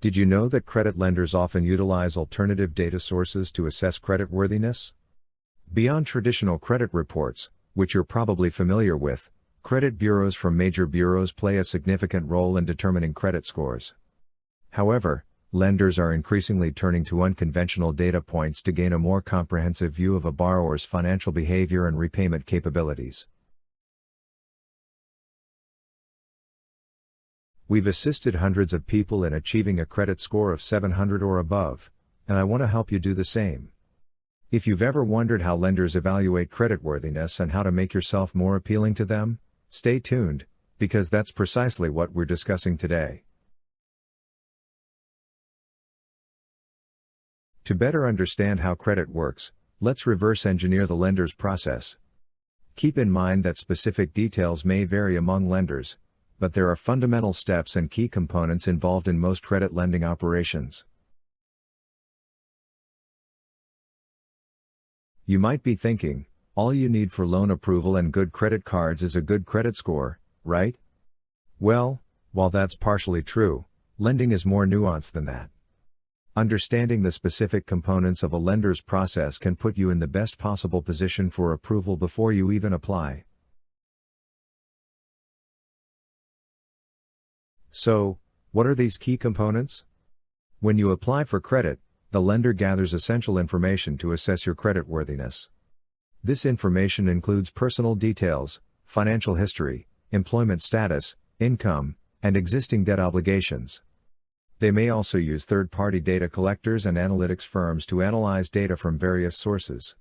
Did you know that credit lenders often utilize alternative data sources to assess creditworthiness? Beyond traditional credit reports, which you're probably familiar with, credit bureaus from major bureaus play a significant role in determining credit scores. However, lenders are increasingly turning to unconventional data points to gain a more comprehensive view of a borrower's financial behavior and repayment capabilities. We've assisted hundreds of people in achieving a credit score of 700 or above, and I want to help you do the same. If you've ever wondered how lenders evaluate creditworthiness and how to make yourself more appealing to them, stay tuned, because that's precisely what we're discussing today. To better understand how credit works, let's reverse engineer the lender's process. Keep in mind that specific details may vary among lenders, but there are fundamental steps and key components involved in most credit lending operations. You might be thinking, all you need for loan approval and good credit cards is a good credit score, right? Well, while that's partially true, lending is more nuanced than that. Understanding the specific components of a lender's process can put you in the best possible position for approval before you even apply. So, what are these key components? When you apply for credit, the lender gathers essential information to assess your creditworthiness. This information includes personal details, financial history, employment status, income, and existing debt obligations. They may also use third-party data collectors and analytics firms to analyze data from various sources.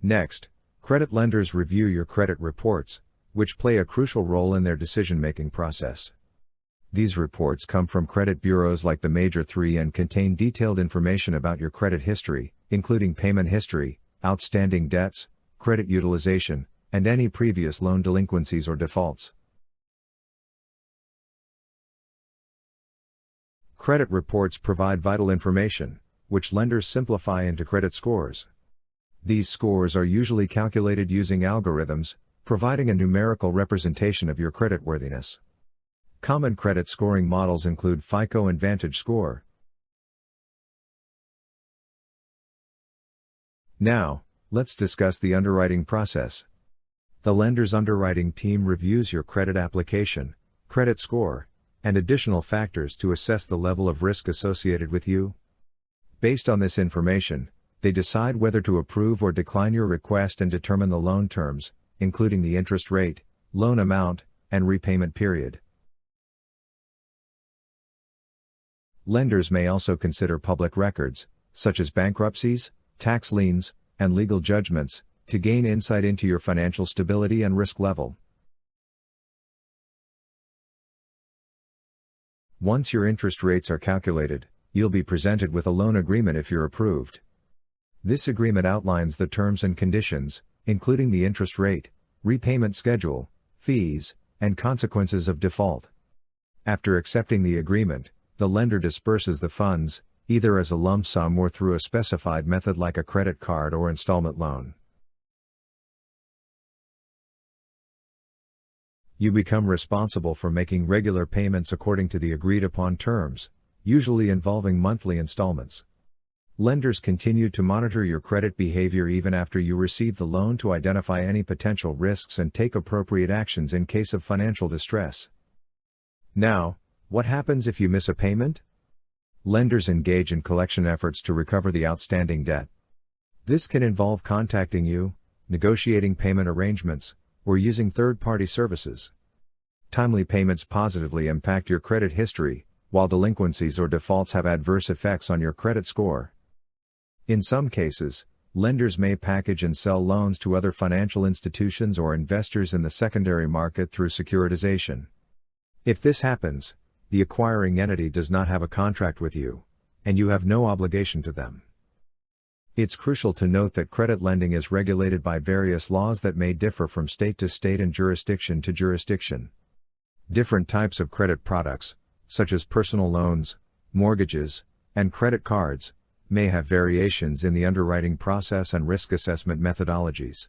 Next, credit lenders review your credit reports, which play a crucial role in their decision-making process. These reports come from credit bureaus like the Major Three and contain detailed information about your credit history, including payment history, outstanding debts, credit utilization, and any previous loan delinquencies or defaults. Credit reports provide vital information, which lenders simplify into credit scores. These scores are usually calculated using algorithms, providing a numerical representation of your creditworthiness. Common credit scoring models include FICO and VantageScore. Now, let's discuss the underwriting process. The lender's underwriting team reviews your credit application, credit score, and additional factors to assess the level of risk associated with you. Based on this information, they decide whether to approve or decline your request and determine the loan terms, including the interest rate, loan amount, and repayment period. Lenders may also consider public records, such as bankruptcies, tax liens, and legal judgments, to gain insight into your financial stability and risk level. Once your interest rates are calculated, you'll be presented with a loan agreement if you're approved. This agreement outlines the terms and conditions, including the interest rate, repayment schedule, fees, and consequences of default. After accepting the agreement, the lender disperses the funds, either as a lump sum or through a specified method like a credit card or installment loan. You become responsible for making regular payments according to the agreed-upon terms, usually involving monthly installments. Lenders continue to monitor your credit behavior even after you receive the loan to identify any potential risks and take appropriate actions in case of financial distress. Now, what happens if you miss a payment? Lenders engage in collection efforts to recover the outstanding debt. This can involve contacting you, negotiating payment arrangements, or using third-party services. Timely payments positively impact your credit history, while delinquencies or defaults have adverse effects on your credit score. In some cases, lenders may package and sell loans to other financial institutions or investors in the secondary market through securitization. If this happens, the acquiring entity does not have a contract with you, and you have no obligation to them. It's crucial to note that credit lending is regulated by various laws that may differ from state to state and jurisdiction to jurisdiction. Different types of credit products, such as personal loans, mortgages, and credit cards, may have variations in the underwriting process and risk assessment methodologies.